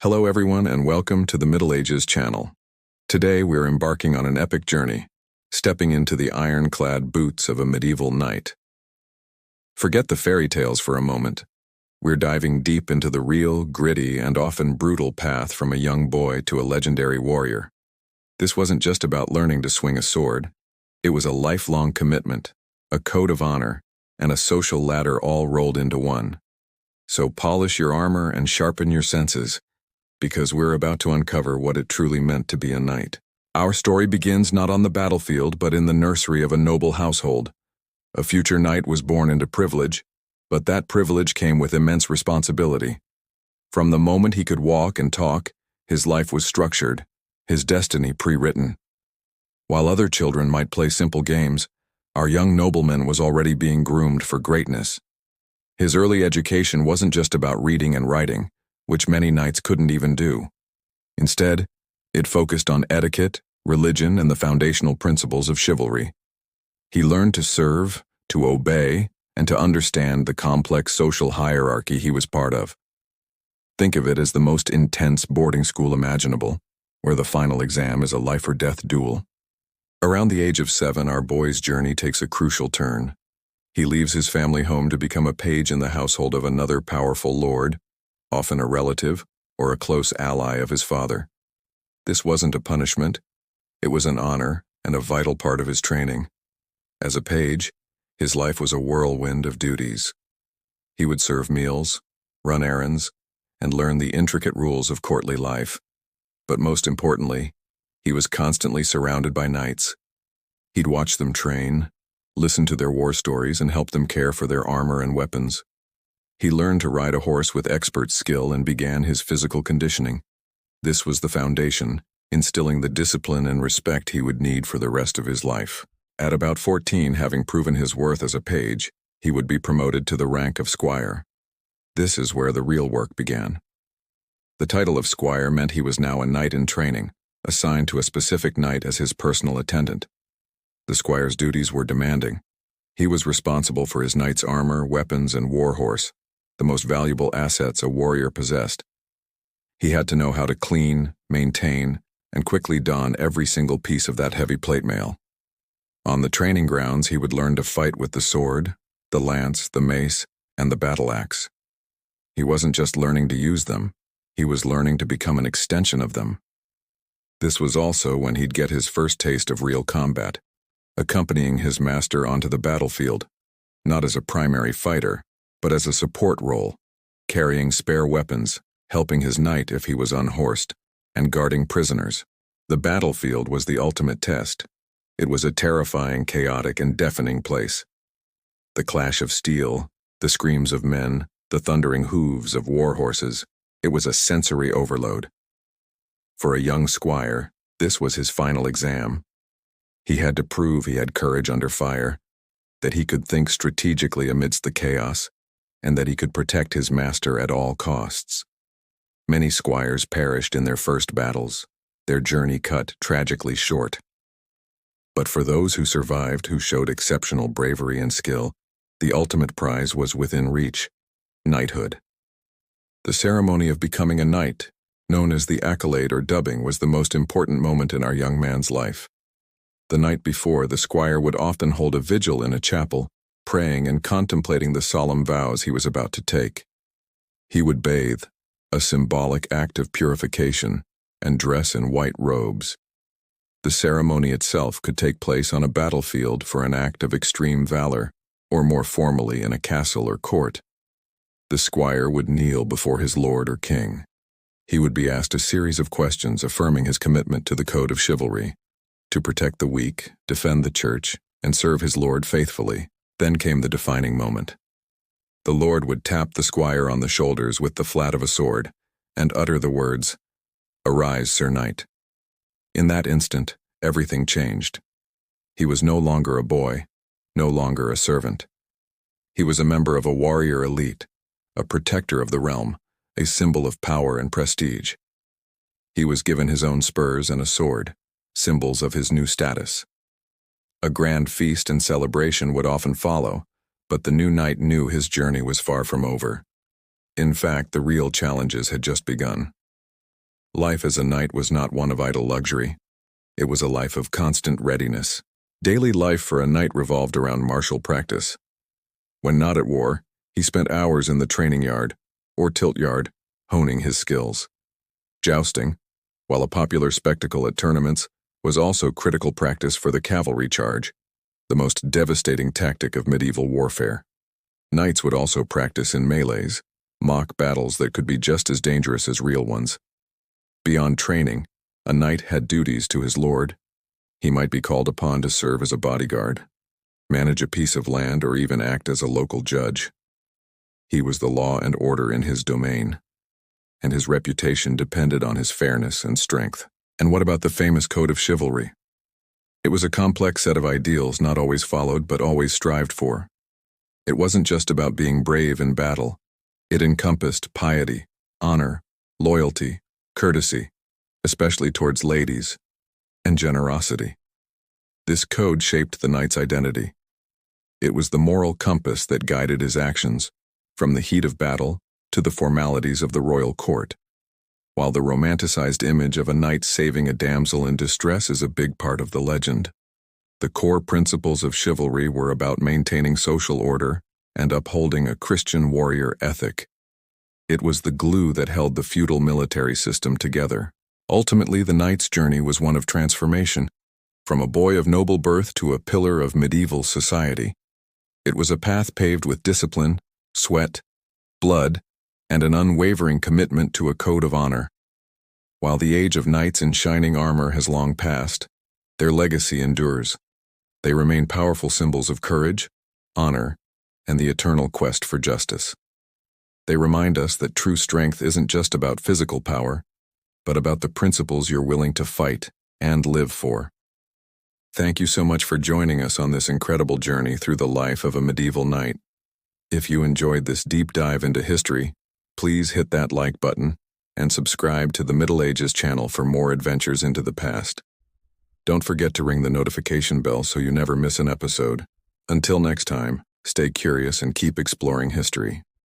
Hello everyone and welcome to the Middle Ages channel. Today we're embarking on an epic journey, stepping into the ironclad boots of a medieval knight. Forget the fairy tales for a moment. We're diving deep into the real, gritty, and often brutal path from a young boy to a legendary warrior. This wasn't just about learning to swing a sword. It was a lifelong commitment, a code of honor, and a social ladder all rolled into one. So polish your armor and sharpen your senses, because we're about to uncover what it truly meant to be a knight. Our story begins not on the battlefield, but in the nursery of a noble household. A future knight was born into privilege, but that privilege came with immense responsibility. From the moment he could walk and talk, his life was structured, his destiny pre-written. While other children might play simple games, our young nobleman was already being groomed for greatness. His early education wasn't just about reading and writing, which many knights couldn't even do. Instead, it focused on etiquette, religion, and the foundational principles of chivalry. He learned to serve, to obey, and to understand the complex social hierarchy he was part of. Think of it as the most intense boarding school imaginable, where the final exam is a life-or-death duel. Around the age of 7, our boy's journey takes a crucial turn. He leaves his family home to become a page in the household of another powerful lord, often a relative or a close ally of his father. This wasn't a punishment, it was an honor and a vital part of his training. As a page, his life was a whirlwind of duties. He would serve meals, run errands, and learn the intricate rules of courtly life. But most importantly, he was constantly surrounded by knights. He'd watch them train, listen to their war stories, and help them care for their armor and weapons. He learned to ride a horse with expert skill and began his physical conditioning. This was the foundation, instilling the discipline and respect he would need for the rest of his life. At about 14, having proven his worth as a page, he would be promoted to the rank of squire. This is where the real work began. The title of squire meant he was now a knight in training, assigned to a specific knight as his personal attendant. The squire's duties were demanding. He was responsible for his knight's armor, weapons, and war horse, the most valuable assets a warrior possessed. He had to know how to clean, maintain, and quickly don every single piece of that heavy plate mail. On the training grounds, he would learn to fight with the sword, the lance, the mace, and the battle axe. He wasn't just learning to use them, he was learning to become an extension of them. This was also when he'd get his first taste of real combat, accompanying his master onto the battlefield, not as a primary fighter, but as a support role, carrying spare weapons, helping his knight if he was unhorsed, and guarding prisoners. The battlefield was the ultimate test. It was a terrifying, chaotic, and deafening place. The clash of steel, the screams of men, the thundering hooves of war horses, it was a sensory overload. For a young squire, this was his final exam. He had to prove he had courage under fire, that he could think strategically amidst the chaos, and that he could protect his master at all costs. Many squires perished in their first battles, their journey cut tragically short. But for those who survived, who showed exceptional bravery and skill, the ultimate prize was within reach: knighthood. The ceremony of becoming a knight, known as the accolade or dubbing, was the most important moment in our young man's life. The night before, the squire would often hold a vigil in a chapel, praying and contemplating the solemn vows he was about to take. He would bathe, a symbolic act of purification, and dress in white robes. The ceremony itself could take place on a battlefield for an act of extreme valor, or more formally in a castle or court. The squire would kneel before his lord or king. He would be asked a series of questions affirming his commitment to the code of chivalry, to protect the weak, defend the church, and serve his lord faithfully. Then came the defining moment. The lord would tap the squire on the shoulders with the flat of a sword and utter the words, "Arise, Sir Knight." In that instant, everything changed. He was no longer a boy, no longer a servant. He was a member of a warrior elite, a protector of the realm, a symbol of power and prestige. He was given his own spurs and a sword, symbols of his new status. A grand feast and celebration would often follow, but the new knight knew his journey was far from over. In fact, the real challenges had just begun. Life as a knight was not one of idle luxury. It was a life of constant readiness. Daily life for a knight revolved around martial practice. When not at war, he spent hours in the training yard, or tilt yard, honing his skills. Jousting, while a popular spectacle at tournaments, was also critical practice for the cavalry charge, the most devastating tactic of medieval warfare. Knights would also practice in melees, mock battles that could be just as dangerous as real ones. Beyond training, a knight had duties to his lord. He might be called upon to serve as a bodyguard, manage a piece of land, or even act as a local judge. He was the law and order in his domain, and his reputation depended on his fairness and strength. And what about the famous code of chivalry? It was a complex set of ideals not always followed but always strived for. It wasn't just about being brave in battle. It encompassed piety, honor, loyalty, courtesy, especially towards ladies, and generosity. This code shaped the knight's identity. It was the moral compass that guided his actions, from the heat of battle to the formalities of the royal court. While the romanticized image of a knight saving a damsel in distress is a big part of the legend, the core principles of chivalry were about maintaining social order and upholding a Christian warrior ethic. It was the glue that held the feudal military system together. Ultimately, the knight's journey was one of transformation. From a boy of noble birth to a pillar of medieval society, it was a path paved with discipline, sweat, blood, and an unwavering commitment to a code of honor. While the age of knights in shining armor has long passed, their legacy endures. They remain powerful symbols of courage, honor, and the eternal quest for justice. They remind us that true strength isn't just about physical power, but about the principles you're willing to fight and live for. Thank you so much for joining us on this incredible journey through the life of a medieval knight. If you enjoyed this deep dive into history, please hit that like button and subscribe to the Middle Ages channel for more adventures into the past. Don't forget to ring the notification bell so you never miss an episode. Until next time, stay curious and keep exploring history.